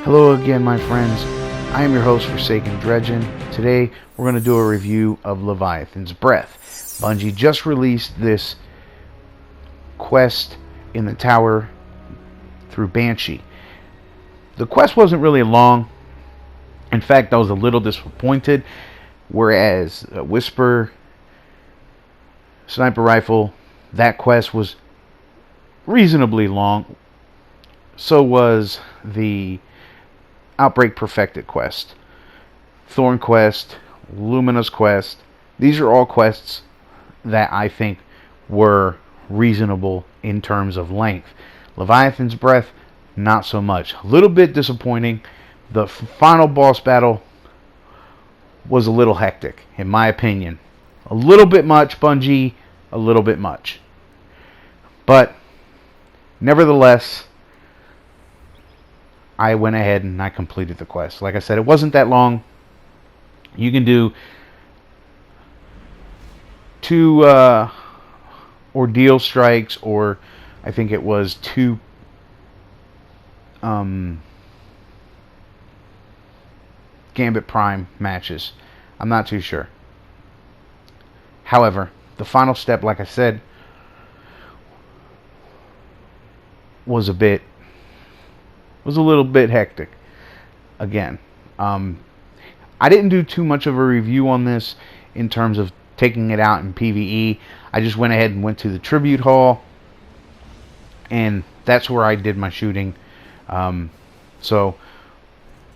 Hello again, my friends. I am your host, Forsaken Dredgen. Today, we're going to do a review of Leviathan's Breath. Bungie just released this quest in the tower through Banshee. The quest wasn't really long. In fact, I was a little disappointed. Whereas Whisper, Sniper Rifle, that quest was reasonably long. So was the Outbreak Perfected quest, Thorn quest, Lumina's quest. These are all quests that I think were reasonable in terms of length. Leviathan's Breath, not so much. A little bit disappointing. The final boss battle was a little hectic, in my opinion. A little bit much, Bungie, a little bit much. But, nevertheless, I went ahead and I completed the quest. Like I said, it wasn't that long. You can do 2 ordeal strikes, or I think it was 2 Gambit Prime matches. I'm not too sure. However, the final step, like I said, was a little bit hectic. Again, I didn't do too much of a review on this in terms of taking it out in PvE. I just went ahead and went to the Tribute Hall, and that's where I did my shooting. So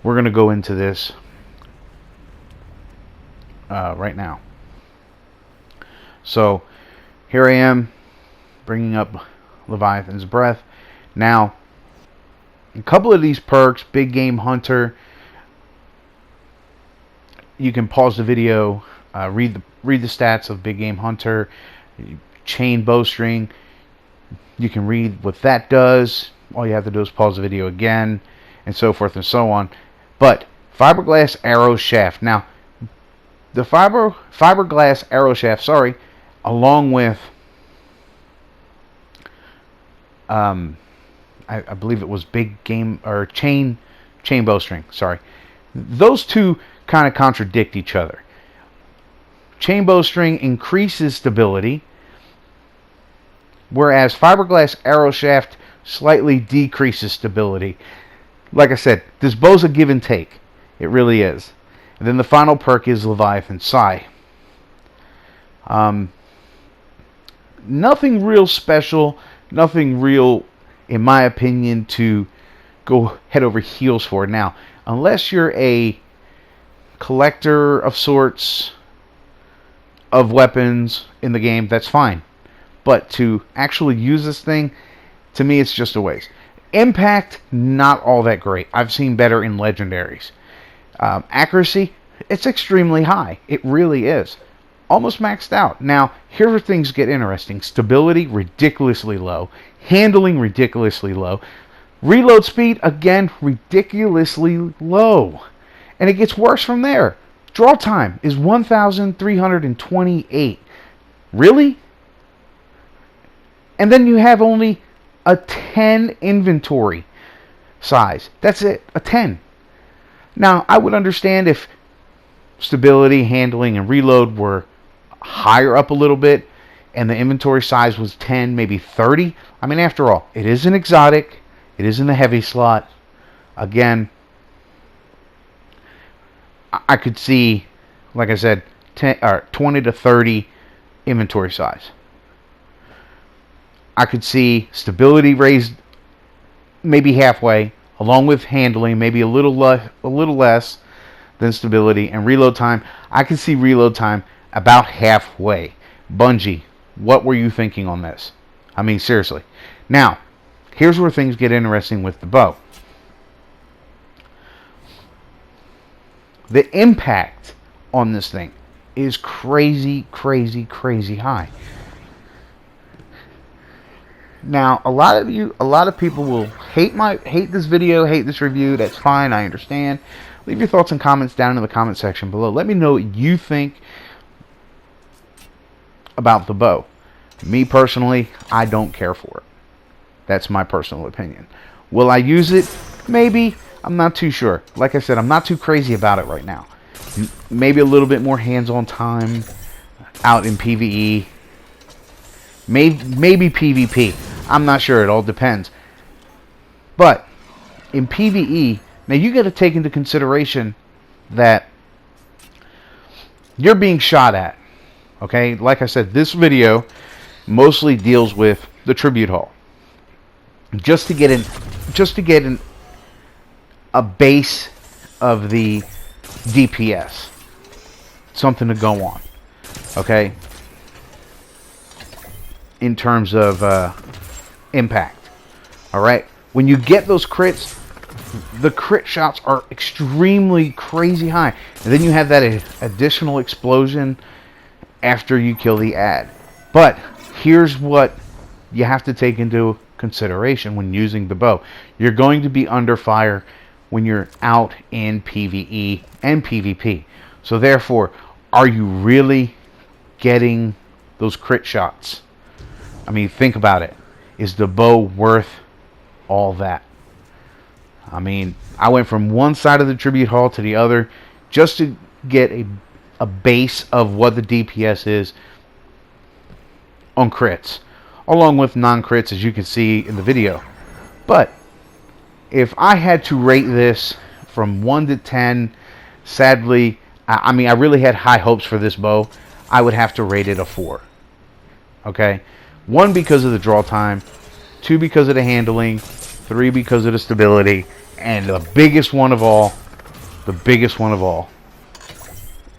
we're going to go into this right now. So here I am bringing up Leviathan's Breath. Now, a couple of these perks, Big Game Hunter, you can pause the video, read the stats of Big Game Hunter. Chain Bowstring, you can read what that does. All you have to do is pause the video again, and so forth and so on. But Fiberglass Arrow Shaft. Now, the Fiberglass Arrow Shaft, along with I believe it was Big Game or Chain Bowstring. Those two kind of contradict each other. Chain Bowstring increases stability, whereas Fiberglass Arrow Shaft slightly decreases stability. Like I said, this bow's a give and take. It really is. And then the final perk is Leviathan Sigh. Nothing real special. Nothing real, in my opinion, to go head over heels for. Now, unless you're a collector of sorts of weapons in the game, that's fine. But to actually use this thing, to me, it's just a waste. Impact, not all that great. I've seen better in legendaries. Accuracy, it's extremely high. It really is. Almost maxed out. Now, here where things get interesting. Stability, ridiculously low. Handling, ridiculously low. Reload speed, again, ridiculously low. And it gets worse from there. Draw time is 1,328. Really? And then you have only a 10 inventory size. That's it. A 10. Now, I would understand if stability, handling, and reload were higher up a little bit, and the inventory size was 10, maybe 30. I mean, after all, it is an exotic. It is in the heavy slot. Again, I could see, like I said, 20 to 30 inventory size. I could see stability raised maybe halfway, along with handling, maybe a little less than stability, and reload time. I could see reload time about halfway. Bungie, what were you thinking on this? I mean, seriously. Now, here's where things get interesting with the bow. The impact on this thing is crazy, crazy, crazy high. Now, a lot of people will hate this video, hate this review. That's fine, I understand. Leave your thoughts and comments down in the comment section below. Let me know what you think about the bow. Me personally, I don't care for it. That's my personal opinion. Will I use it? Maybe. I'm not too sure. Like I said, I'm not too crazy about it right now. Maybe a little bit more hands-on time out in PvE. Maybe PvP. I'm not sure. It all depends. But in PvE, now you got to take into consideration that you're being shot at. Okay? Like I said, this video mostly deals with the tribute hall. Just to get a base of the DPS. Something to go on. Okay? In terms of impact. Alright? When you get those crits, the crit shots are extremely crazy high. And then you have that additional explosion after you kill the ad. But here's what you have to take into consideration when using the bow. You're going to be under fire when you're out in PvE and PvP. So therefore, are you really getting those crit shots? I mean, think about it. Is the bow worth all that? I mean, I went from one side of the tribute hall to the other just to get a base of what the DPS is on crits, along with non-crits, as you can see in the video. But if I had to rate this from 1 to 10, sadly, I mean, I really had high hopes for this bow. I would have to rate it a 4. Okay? 1 because of the draw time, 2 because of the handling, 3 because of the stability, and the biggest one of all,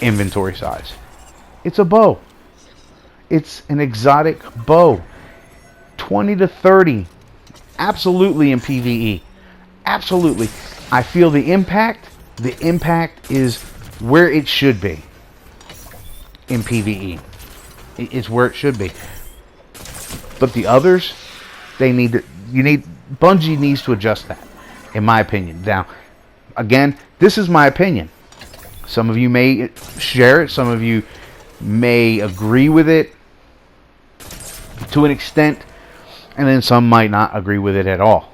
inventory size. It's a bow. It's an exotic bow. 20 to 30, absolutely in PvE. Absolutely. I feel the impact is where it should be in PvE. It's where it should be. But the others, Bungie needs to adjust that, in my opinion. Now, again, this is my opinion. Some of you may share it, some of you may agree with it to an extent, and then some might not agree with it at all.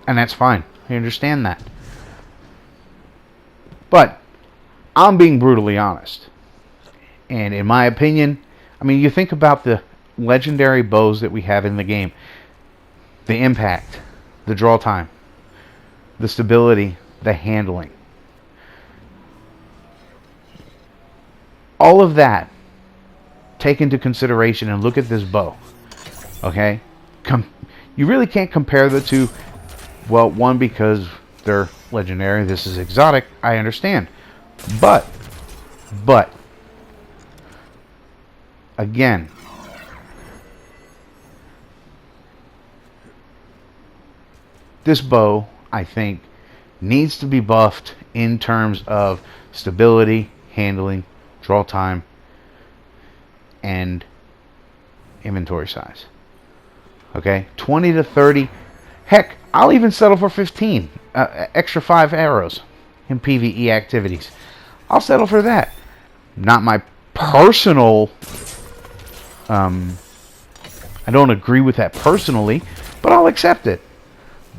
And that's fine. I understand that. But I'm being brutally honest. And in my opinion, I mean, you think about the legendary bows that we have in the game. The impact, the draw time, the stability, the handling. All of that, take into consideration and look at this bow. Okay? You really can't compare the two. Well, one, because they're legendary. This is exotic. I understand. But, again, this bow, I think, needs to be buffed in terms of stability, handling, draw time, and inventory size. Okay? 20 to 30. Heck, I'll even settle for 15. Extra 5 arrows in PvE activities. I'll settle for that. Not my personal... I don't agree with that personally, but I'll accept it.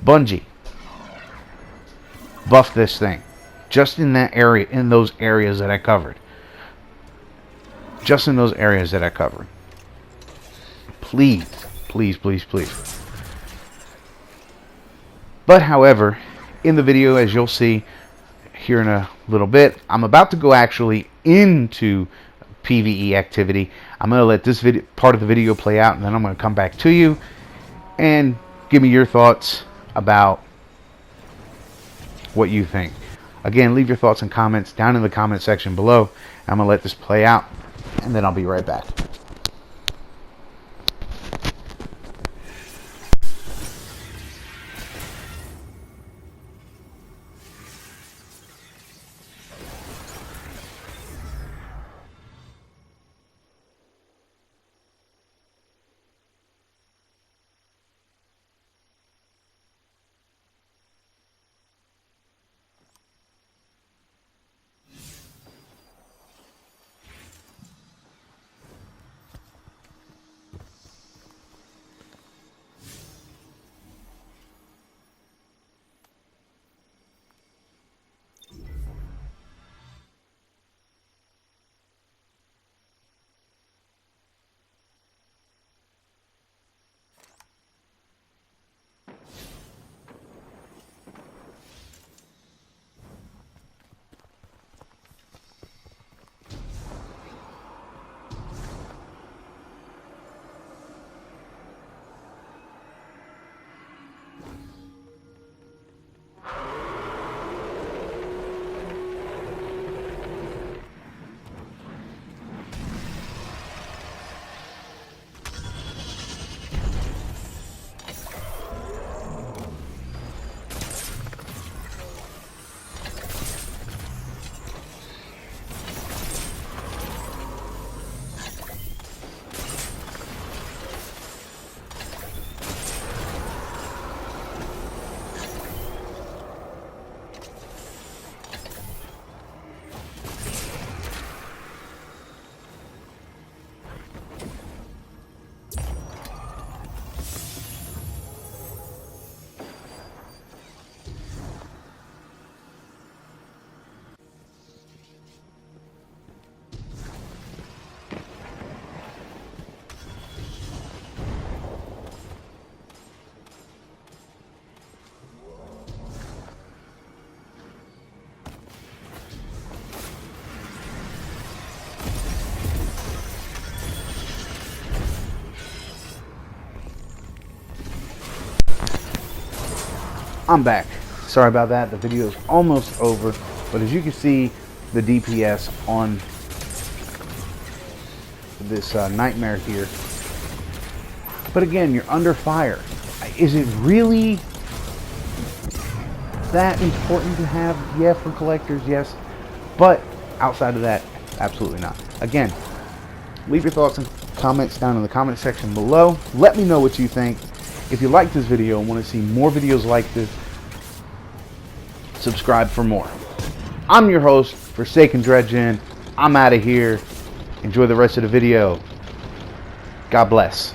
Bungie, buff this thing. Just in that area, in those areas that I covered. Just in those areas that I covered. Please, please, please, please. But however, in the video, as you'll see here in a little bit, I'm about to go actually into PvE activity. I'm going to let this part of the video play out, and then I'm going to come back to you and give me your thoughts about what you think. Again, leave your thoughts and comments down in the comment section below. I'm going to let this play out, and then I'll be right back. I'm back. Sorry about that. The video is almost over, but as you can see, the DPS on this nightmare here. But again, you're under fire. Is it really that important to have? Yeah, for collectors, yes. But outside of that, absolutely not. Again, leave your thoughts and comments down in the comment section below. Let me know what you think. If you like this video and want to see more videos like this, subscribe for more. I'm your host, Forsaken Dredgen. I'm out of here. Enjoy the rest of the video. God bless.